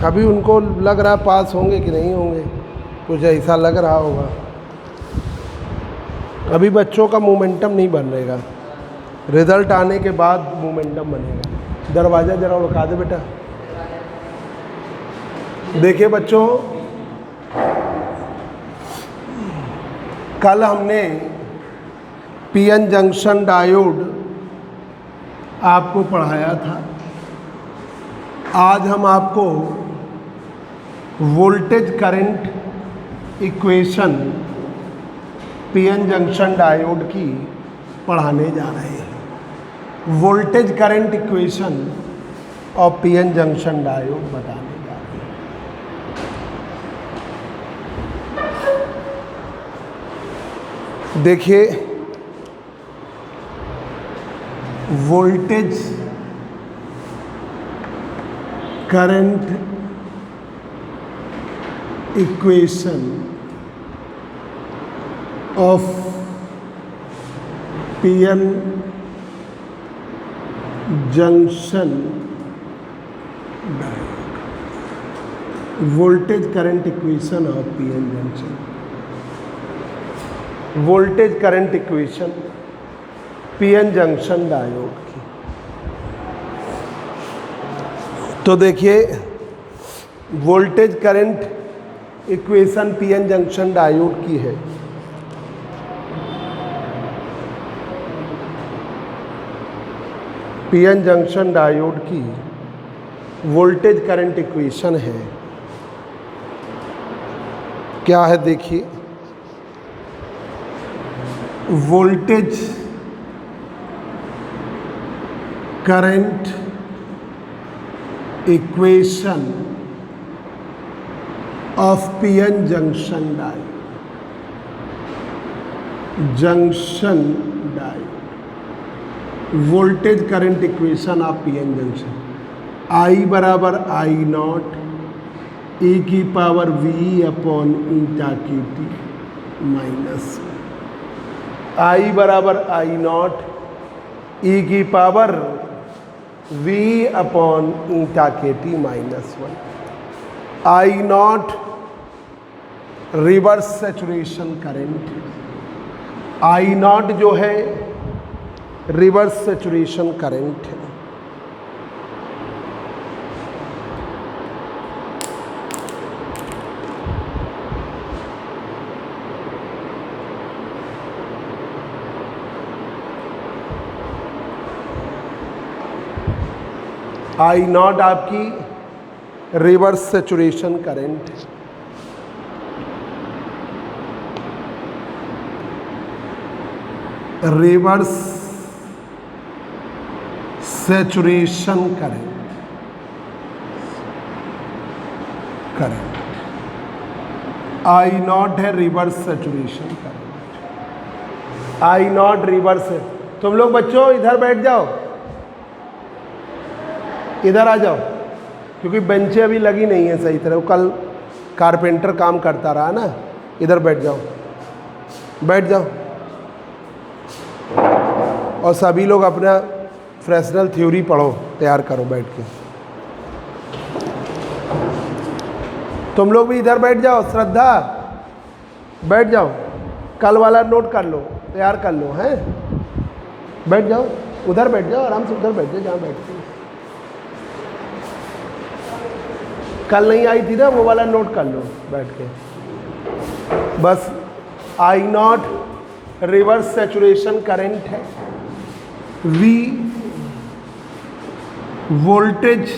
अभी उनको लग रहा पास होंगे कि नहीं होंगे, कुछ ऐसा लग रहा होगा। अभी बच्चों का मोमेंटम नहीं बनेगा, रिज़ल्ट आने के बाद मोमेंटम बनेगा। दरवाज़ा ज़रा उड़का दे बेटा। देखिए बच्चों, कल हमने पीएन जंक्शन डायोड आपको पढ़ाया था। आज हम आपको voltage current equation PN junction diode की पढ़ाने जा रहे हैं। वोल्टेज करंट इक्वेशन और पीएन जंक्शन डायोड बताने जा रहे हैं। देखिए, voltage current equation of PN junction diode, voltage current equation of PN junction, voltage current equation PN junction diode की। तो देखिए, voltage current equation PN junction diode की है। पीएन जंक्शन डायोड की वोल्टेज करंट इक्वेशन है, क्या है देखिए। Voltage current equation of PN junction diode, junction diode, voltage current equation of PN junction. I बराबर आई नॉट ई की पावर वी अपॉन ईटा की टी माइनस आई बराबर आई नॉट ई की पावर वी अपॉन ईटा के T minus 1। I naught reverse saturation current, I naught जो है reverse saturation current है। I naught आपकी रिवर्स सैचुरेशन करंट है। Reverse saturation current, I naught है reverse saturation current. I naught reverse है। तुम लोग बच्चों इधर बैठ जाओ, इधर आ जाओ, क्योंकि बेंचें अभी लगी नहीं है सही तरह। कल कारपेंटर काम करता रहा ना। इधर बैठ जाओ, बैठ जाओ। और सभी लोग अपना फ्रेशनल थ्योरी पढ़ो, तैयार करो बैठ के। तुम लोग भी इधर बैठ जाओ। श्रद्धा, बैठ जाओ, कल वाला नोट कर लो, तैयार कर लो, हैं? बैठ जाओ, उधर बैठ जाओ, आराम से उधर बैठ जाओ जहाँ बैठते हो। कल नहीं आई थी ना, वो वाला नोट कर लो बैठ के। बस I naught reverse saturation current है, V voltage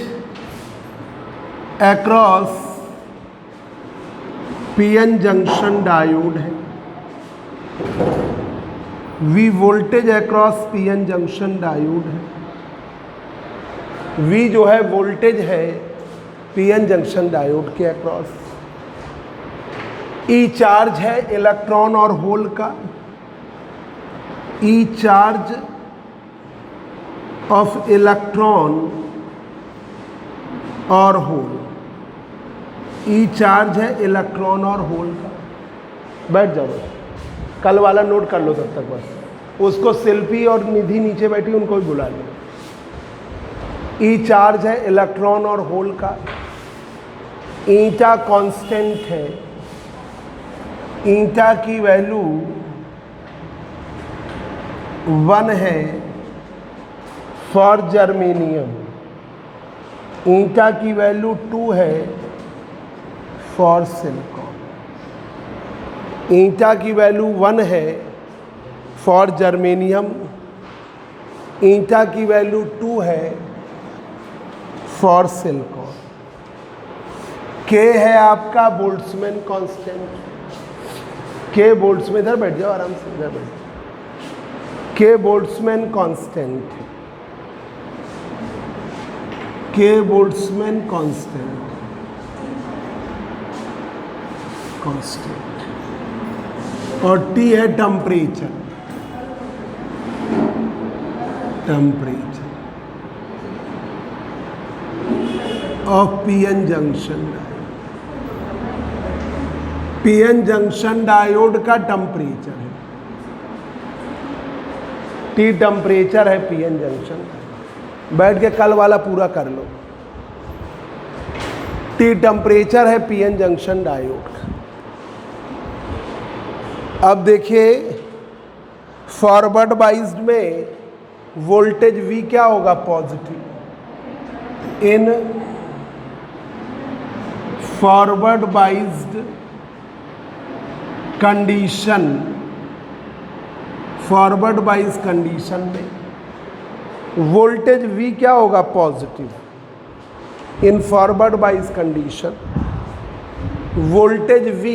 across PN junction diode है, V voltage across PN junction diode है। वी जो है वोल्टेज है पीएन जंक्शन डायोड के अक्रॉस। ई चार्ज है इलेक्ट्रॉन और होल का, ई चार्ज ऑफ इलेक्ट्रॉन और होल, ई चार्ज है इलेक्ट्रॉन और होल का। बैठ जाओ, कल वाला नोट कर लो तब तक। बस उसको शिल्पी और निधि नीचे बैठी, उनको भी बुला लो। ई चार्ज है इलेक्ट्रॉन और होल का, ईटा कांस्टेंट है, ईटा की वैल्यू 1 है फॉर जर्मेनियम, ईटा की वैल्यू 2 है फॉर सिलिकॉन। ईटा की वैल्यू 1 है फॉर जर्मेनियम, ईटा की वैल्यू 2 है फॉर सिलिकॉन। के है आपका बोल्ट्जमैन कांस्टेंट, के बोल्ट्जमैन, इधर बैठ जाओ आराम से, इधर बैठ जाओ। K Boltzmann constant, K Boltzmann constant और टी है temperature, temperature of PN junction. PN junction diode का टेम्परेचर है, टी टेम्परेचर है पीएन जंक्शन। बैठ के कल वाला पूरा कर लो। टी टेम्परेचर है पीएन जंक्शन डायोड का। अब देखिए फॉरवर्ड बाइज्ड में वोल्टेज V क्या होगा, positive. In forward biased condition, forward bias condition में वोल्टेज V क्या होगा, positive. In forward bias condition voltage V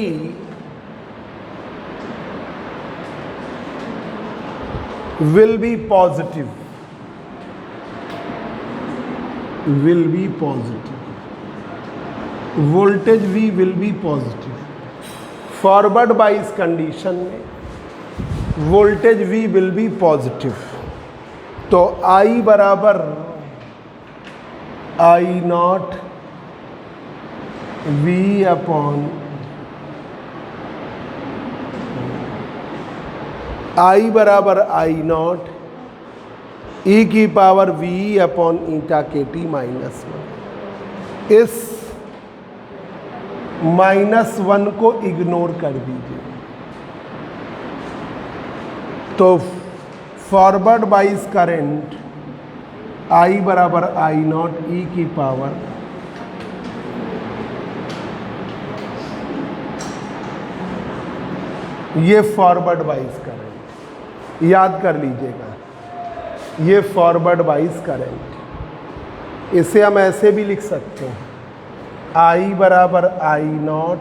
will be positive, will be positive, voltage V will be positive। Forward bias condition में voltage V will be positive। तो I बराबर I naught V upon I बराबर I naught E की power V upon eta के T -1। इस -1 को ignore कर दीजिए। तो फॉरवर्ड बाइज करंट I बराबर I नॉट E की पावर ये फॉरवर्ड बाइज करंट, याद कर लीजिएगा, ये फॉरवर्ड बाइज करंट। इसे हम ऐसे भी लिख सकते हैं, I बराबर I naught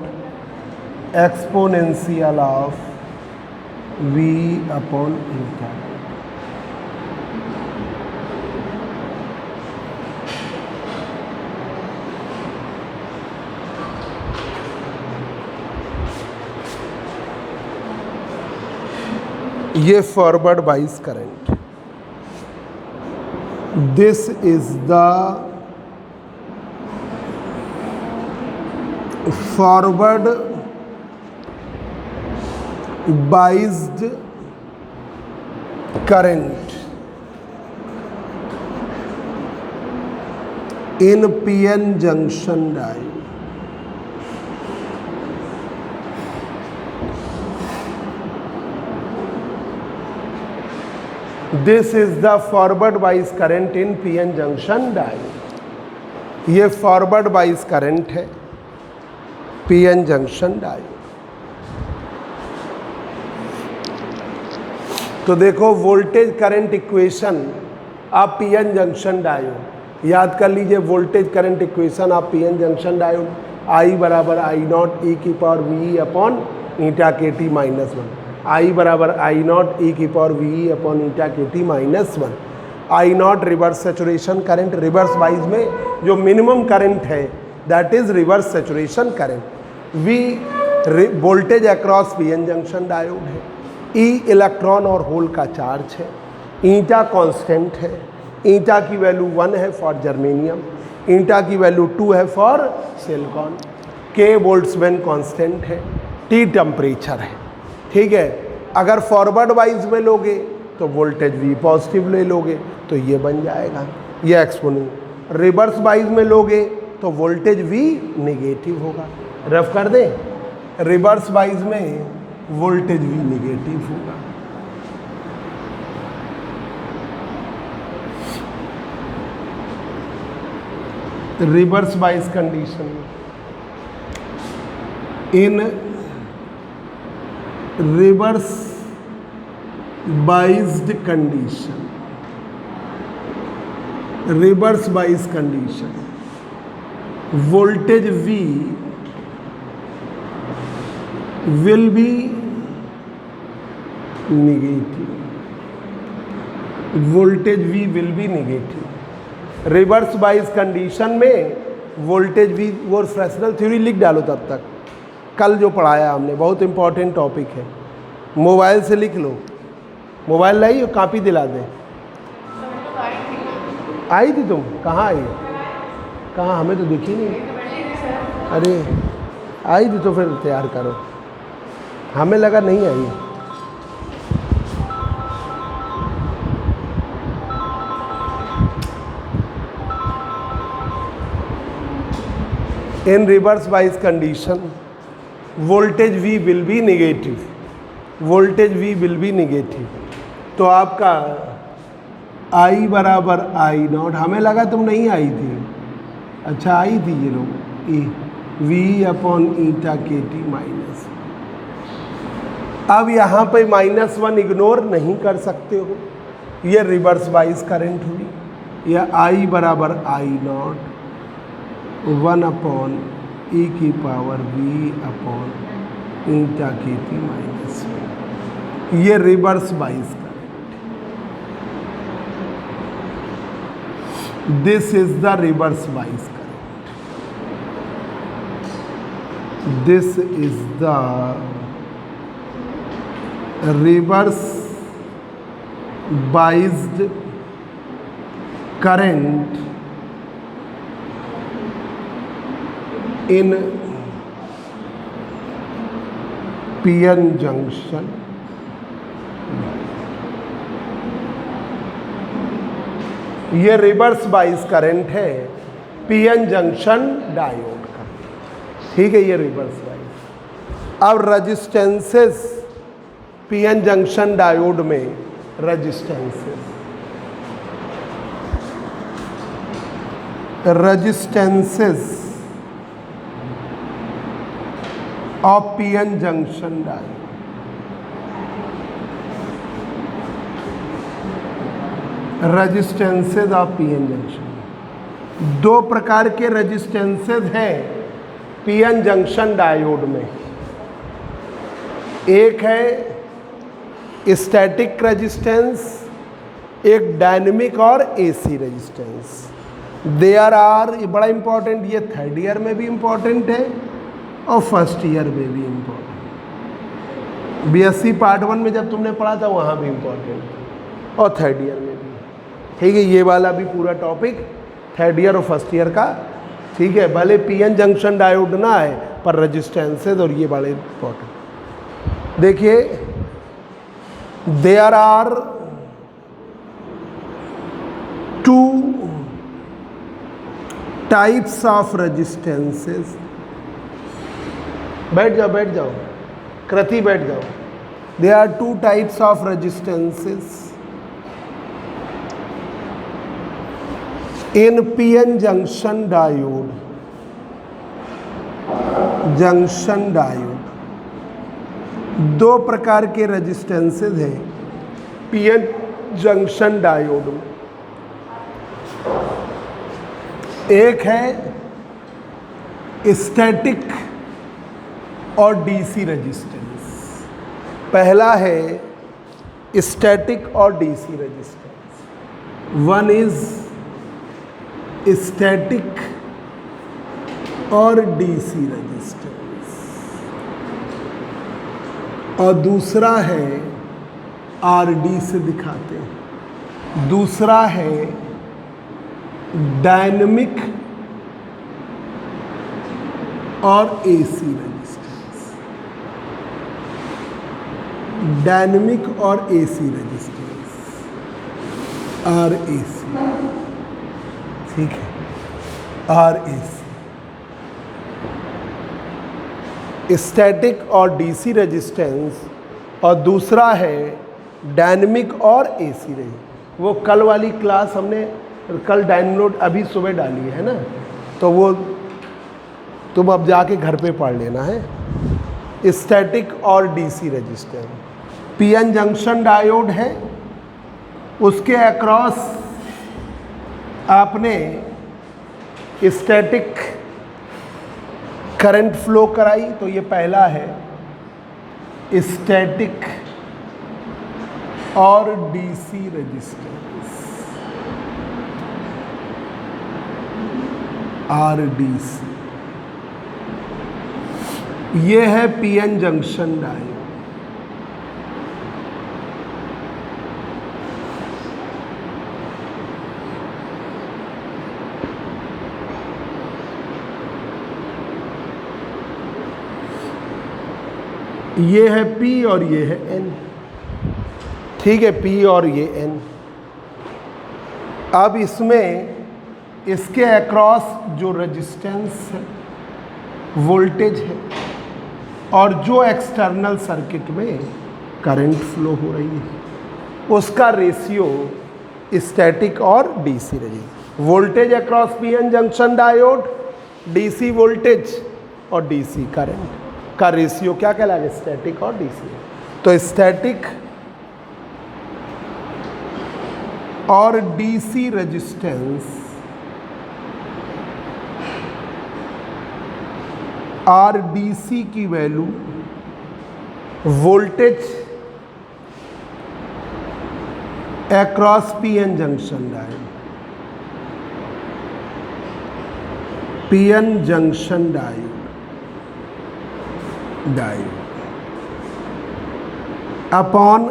exponential of V upon eta. ये forward bias current, this is the forward biased current in PN junction diode. This is the forward bias current in PN junction diode. ये forward bias current है PN junction diode. तो देखो voltage current equation of PN junction diode याद कर लीजिए। Voltage current equation of PN junction diode I बराबर I naught E की power V upon eta के टी -1। I बराबर I नॉट E की पावर V अपॉन ईटा के T -1। I not reverse saturation current, reverse bias में जो minimum current है that is reverse saturation current. V voltage across PN junction diode है। E electron और hole का charge है। ईटा constant है, ईटा की वैल्यू 1 है फॉर जर्मेनियम, ईटा की वैल्यू 2 है फॉर सिलिकॉन। के बोल्ट्जमैन कांस्टेंट है, टी टेम्परेचर है। ठीक है, अगर फॉरवर्ड वाइज में लोगे तो वोल्टेज V पॉजिटिव ले लोगे तो ये बन जाएगा, ये एक्सपोनेंट। रिवर्स वाइज में लोगे तो वोल्टेज V नेगेटिव होगा। रफ कर दें, रिवर्स वाइज में वोल्टेज V नेगेटिव होगा। रिवर्स बाइस कंडीशन में, in reverse biased condition, reverse bias condition, voltage V will be negative, voltage V will be negative। Reverse bias condition में voltage V, वो फ्रेशनल theory लिख डालो तब तक, कल जो पढ़ाया हमने, बहुत इंपॉर्टेंट टॉपिक है। मोबाइल से लिख लो, मोबाइल लाई और कॉपी दिला दे। आई थी तुम? कहाँ आई? कहाँ? हमें तो दिखी नहीं। अरे आई थी तो फिर तैयार करो, हमें लगा नहीं आई। In reverse bias condition voltage V will be negative, voltage V will be negative. तो आपका I बराबर I नॉट, हमें लगा तुम नहीं आई थी। अच्छा आई थी ये लोग, E V अपॉन ईटा के टी माइनस। अब यहाँ पे -1 इग्नोर नहीं कर सकते हो, ये रिवर्स बाइस करंट हुई। या I बराबर I नॉट 1 अपॉन E की पावर V अपॉन ईटा के टी माइनस, ये reverse bias current. This is the reverse bias current, this is the reverse biased current in PN junction. ये reverse bias current है PN junction diode का, ठीक है, ये reverse bias. अब resistances PN junction diode में, resistances of PN junction diode. Resistances of PN junction, दो प्रकार के रजिस्टेंसेज हैं PN जंक्शन डायोड में। एक है स्टैटिक रेजिस्टेंस, एक डायनेमिक और AC रेजिस्टेंस। देयर आर, ये बड़ा इंपॉर्टेंट, ये थर्ड ईयर में भी इंपॉर्टेंट है और फर्स्ट ईयर में भी इम्पोर्टेंट। BSc पार्ट 1 में जब तुमने पढ़ा था वहाँ भी इम्पोर्टेंट और थर्ड ईयर में भी, ठीक है। ये वाला भी पूरा टॉपिक थर्ड ईयर और फर्स्ट ईयर का, ठीक है। भले PN जंक्शन डायोड ना है पर रजिस्टेंसेज और ये बड़े इम्पोर्टेंट। देखिए, there are 2 types of resistances. बैठ जाओ, कृति बैठ जाओ। There are 2 types of resistances in PN junction diode. दो प्रकार के रेजिस्टेंसेज हैं PN जंक्शन डायोड में। एक है स्टैटिक और DC रेजिस्टेंस। पहला है स्टैटिक और DC resistance. One is static और DC रेजिस्टेंस और दूसरा है RD से दिखाते हैं। दूसरा है डायनेमिक और AC रेजिस्टेंस। डायनेमिक और AC रेजिस्टेंस, RAC, ठीक है, RAC। स्टैटिक और डीसी रेजिस्टेंस, और दूसरा है डायनेमिक और एसी रेजिस्टेंस। वो कल वाली क्लास हमने कल डाउनलोड अभी सुबह डाली है ना, तो वो तुम अब जाके घर पे पढ़ लेना है। स्टैटिक और DC resistance, PN junction diode है, उसके अक्रॉस आपने स्टैटिक करंट फ्लो कराई, तो ये पहला है स्टैटिक और डीसी रेजिस्टेंस, आरडीसी। ये है पीएन जंक्शन डायोड। ये है P और ये है N, ठीक है, P और ये N। अब इसमें इसके अक्रॉस जो रेजिस्टेंस है, वोल्टेज है, और जो एक्सटर्नल सर्किट में करंट फ्लो हो रही है, उसका रेशियो स्टैटिक और DC resistance. Voltage across PN junction diode, DC voltage और डीसी करंट का रेशियो क्या कहलाएगा? स्टैटिक और डीसी। तो स्टैटिक और डीसी रेजिस्टेंस आरडीसी की value voltage across PN junction diode, PN junction diode upon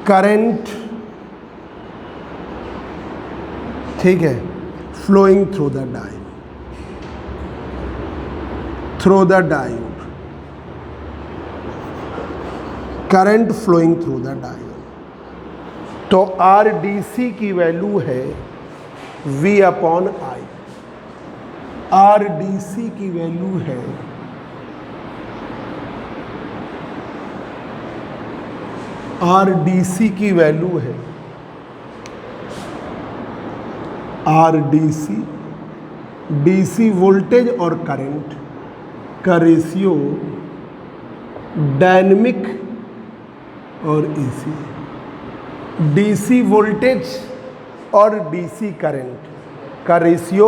current, ठीक है, flowing through the diode, current flowing through the diode. तो आरडीसी की वैल्यू है V अपॉन आई। आरडीसी की value है RDC की value है आरडीसी, डीसी वोल्टेज और करंट का रेशियो डायनेमिक और एसी। डीसी वोल्टेज और डीसी करंट का रेशियो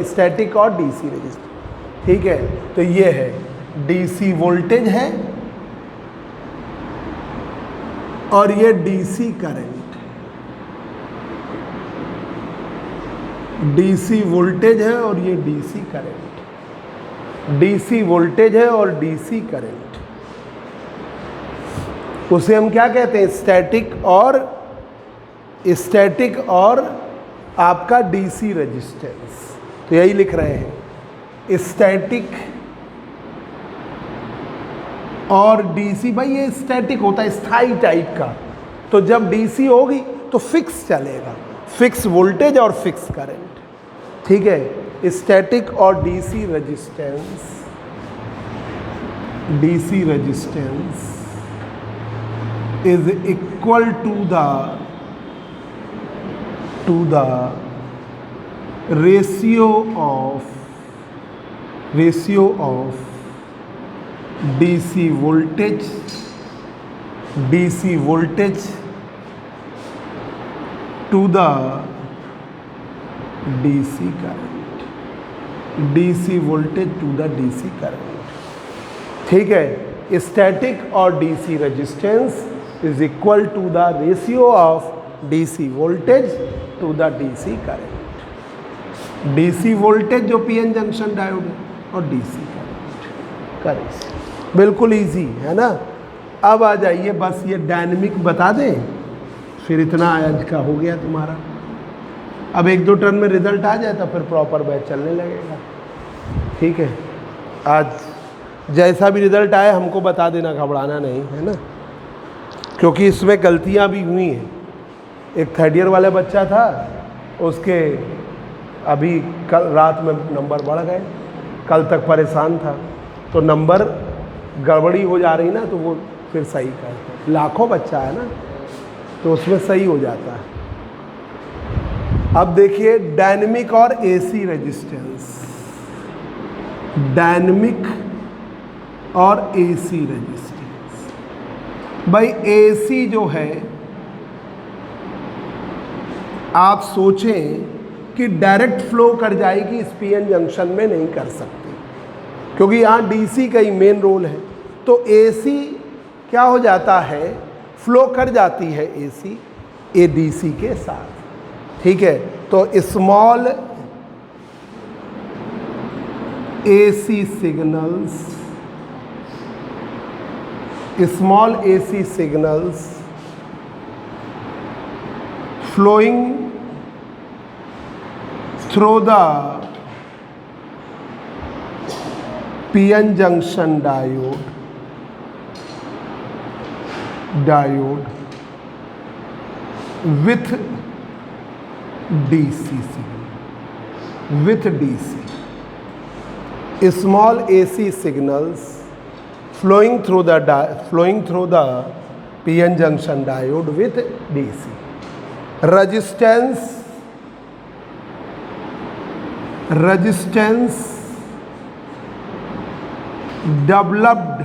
स्टैटिक और डीसी रेजिस्टेंस, ठीक है। तो ये है डीसी वोल्टेज है और ये डीसी करंट, डीसी वोल्टेज है और ये डीसी करंट, डीसी वोल्टेज है और डीसी करंट, उसे हम क्या कहते हैं? स्टैटिक और आपका डीसी रेजिस्टेंस। तो यही लिख रहे हैं, स्टैटिक और डीसी। भाई ये स्टैटिक होता है स्थायी टाइप का, तो जब डीसी होगी तो फिक्स चलेगा, फिक्स वोल्टेज और फिक्स करंट, ठीक है। स्टैटिक और DC resistance is equal to the ratio of DC voltage to the DC current, DC voltage to the DC current, ठीक है। स्टैटिक और DC resistance is equal to the ratio of DC voltage to the DC current. DC voltage जो PN junction diode है और DC current का ratio. बिल्कुल easy है ना। अब आ जाइए, बस ये डायनेमिक बता दें, फिर इतना आज का हो गया तुम्हारा। अब 1-2 टर्न में रिजल्ट आ जाए तो फिर प्रॉपर बैच चलने लगेगा, ठीक है। आज जैसा भी रिजल्ट आए हमको बता देना, घबराना नहीं, है ना, क्योंकि इसमें गलतियां भी हुई हैं। एक 3rd ईयर वाला बच्चा था, उसके अभी कल रात में नंबर बढ़ गए, कल तक परेशान था, तो नंबर गड़बड़ी हो जा रही ना, तो वो फिर सही करते। लाखों बच्चा है ना, तो उसमें सही हो जाता है। अब देखिए डायनेमिक और एसी रेजिस्टेंस, डायनेमिक और एसी रेजिस्टेंस। भाई एसी जो है, आप सोचें कि डायरेक्ट फ्लो कर जाएगी, इस पीएन जंक्शन में नहीं कर सकती, क्योंकि यहाँ डीसी का ही मेन रोल है। तो एसी क्या हो जाता है, फ्लो कर जाती है एसी एडीसी के साथ, ठीक है। तो small AC signals, small AC signals flowing through the PN junction diode with DC signal, with DC, small AC signals flowing through the PN junction diode with DC. resistance developed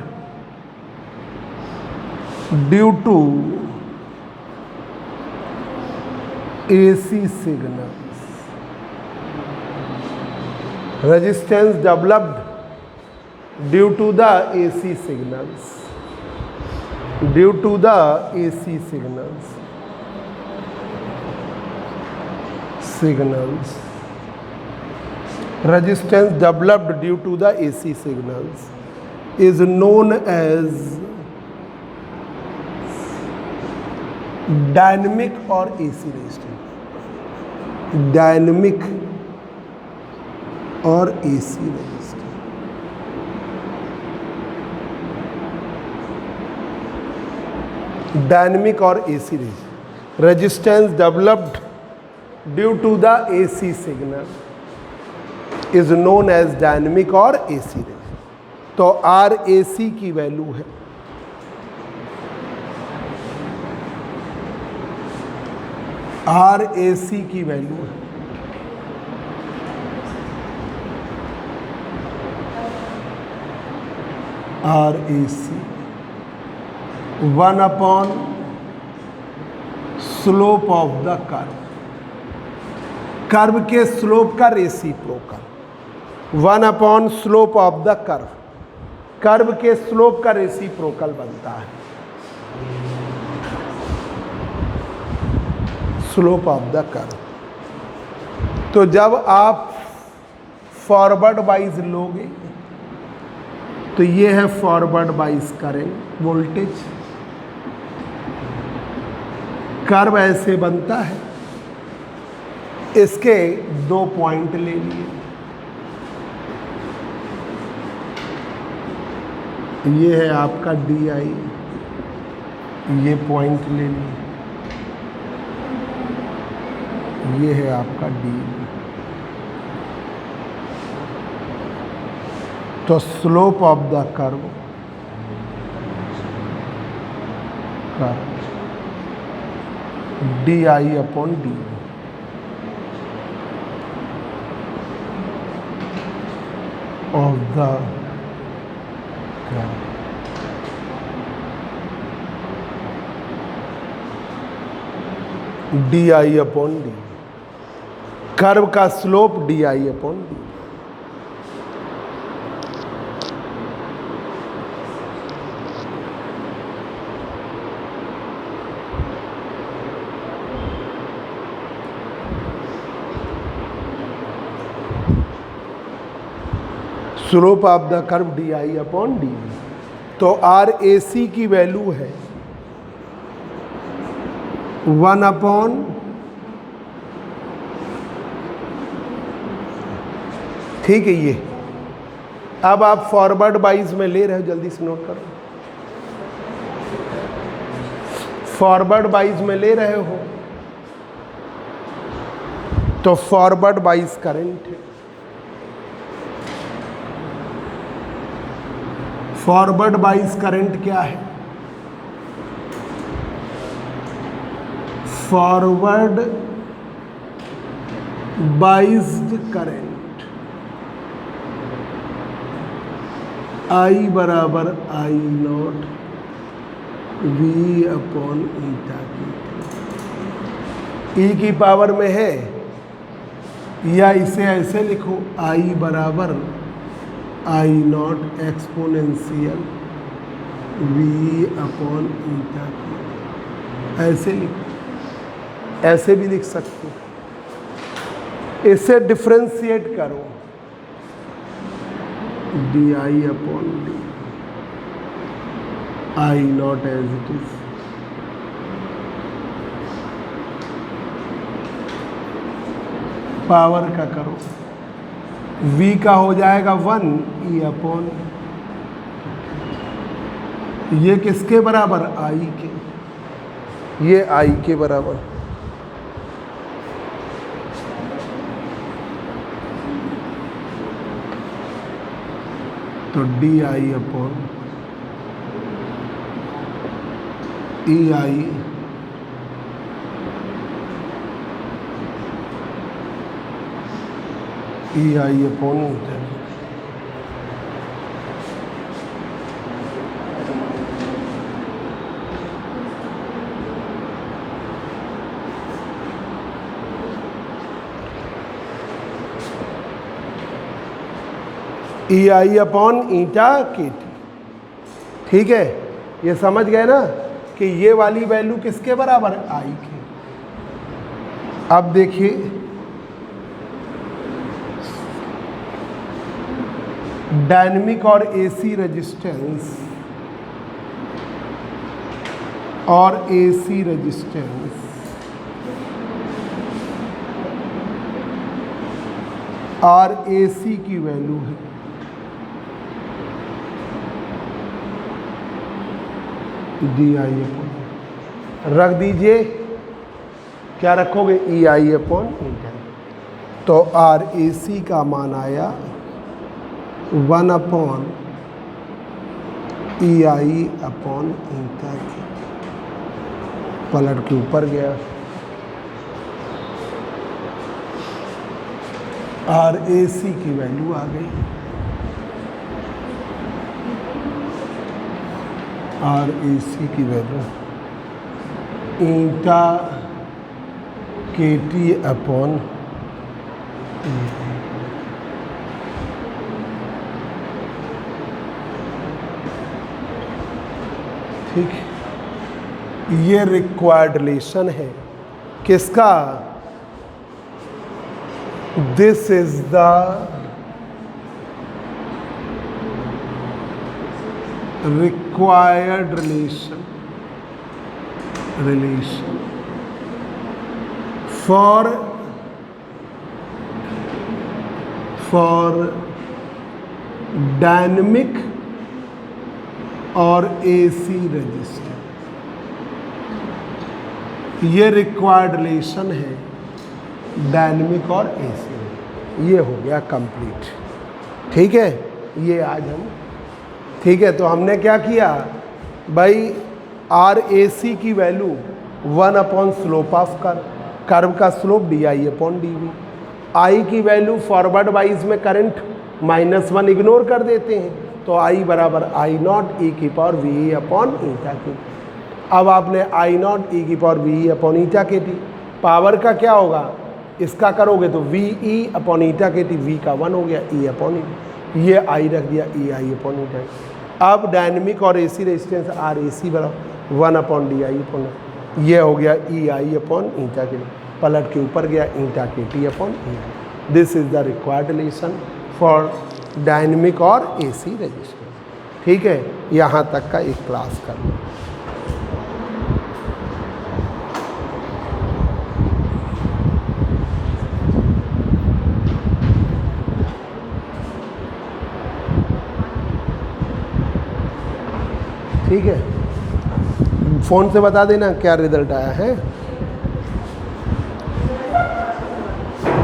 due to AC signals, resistance developed due to the AC signals, resistance developed due to the AC signals is known as dynamic or AC resistance, dynamic or AC resistance। dynamic or AC resistance, resistance developed due to the AC signal is known as dynamic or AC resistance। तो RAC की value है, RAC की value है RAC 1 upon slope of the curve, curve के slope का reciprocal, 1 upon slope of the curve, curve के slope का reciprocal बनता है स्लोप ऑफ द कर्व। तो जब आप फॉरवर्ड वाइज लोगे तो ये है forward wise current voltage, curve ऐसे बनता है, इसके 2 पॉइंट ले लिए, ये है आपका DI, ये पॉइंट ले लिए, ये है आपका D। तो slope of the curve DI upon D of the curve, DI upon D, curve का slope DI upon D। Slope of the curve DI upon D। तो RAC की वैल्यू है 1 अपॉन ठीक है। ये अब आप फॉरवर्ड वाइज में ले रहे हो, जल्दी से नोट करो, फॉरवर्ड वाइज में ले रहे हो तो फॉरवर्ड बाइस करंट है। फॉरवर्ड बाइस करंट क्या है? फॉरवर्ड बाइस्ड करंट आई बराबर आई नॉट वी अपॉन ईटा की पावर में है, या इसे ऐसे लिखो आई बराबर आई नॉट एक्सपोनेंशियल वी अपॉन ईटा की, ऐसे लिखो, ऐसे भी लिख सकते हो। इसे डिफ्रेंशिएट करो, D I upon D I naught as it is, power का करो, v का हो जाएगा 1 e अपॉन, ये किसके बराबर? i के, ये i के बराबर। तो D I upon E I upon eta. E I upon eta के टी, ठीक है। ये समझ गए ना कि ये वाली वैल्यू किसके बराबर है? आई के। अब देखिए डायनेमिक और एसी रेजिस्टेंस और एसी रेजिस्टेंस और एसी की वैल्यू है डी आई अपॉन, रख दीजिए, क्या रखोगे? ई आई अपॉन ईटा। तो आर ए सी का मान आया 1 अपॉन ई आई अपॉन ईटा, पलट के ऊपर गया। आर ए सी की वैल्यू आ गई, आर ए सी की वैल्यू ईटा के टी अपॉन, ठीक। ये रिक्वायर्ड रिलेशन है किसका? This is the required relation for dynamic और AC रेजिस्टेंस। ये रिक्वायर्ड रिलेशन है डायनेमिक और AC। ये हो गया कंप्लीट, ठीक है। ये आज हम, ठीक है। तो हमने क्या किया भाई, आर ए सी की value 1 upon slope of curve का slope D I upon D V, I की वैल्यू फॉरवर्ड वाइज में करंट -1 इग्नोर कर देते हैं, तो आई बराबर आई नॉट ई की पावर वी अपॉन ईटा की। अब आपने आई नॉट ई की पावर वी अपॉन ईटा के टी, पावर का क्या होगा? इसका करोगे तो वी ई अपॉन ईटा के टी, वी का 1 हो गया, ई अपॉन ई, ये आई रख दिया, ई आई अपॉन ईटा। अब डायनेमिक और एसी रेजिस्टेंस आर ए सी बराबर 1 अपॉन डी आई अपॉन, ये हो गया ई आई अपॉन ईटा के, पलट के ऊपर गया ईटा के T upon E. This is the required relation for dynamic और एसी रेजिस्टेंस, ठीक है। यहाँ तक का एक क्लास कर लो। ठीक है, फ़ोन से बता देना क्या रिजल्ट आया है।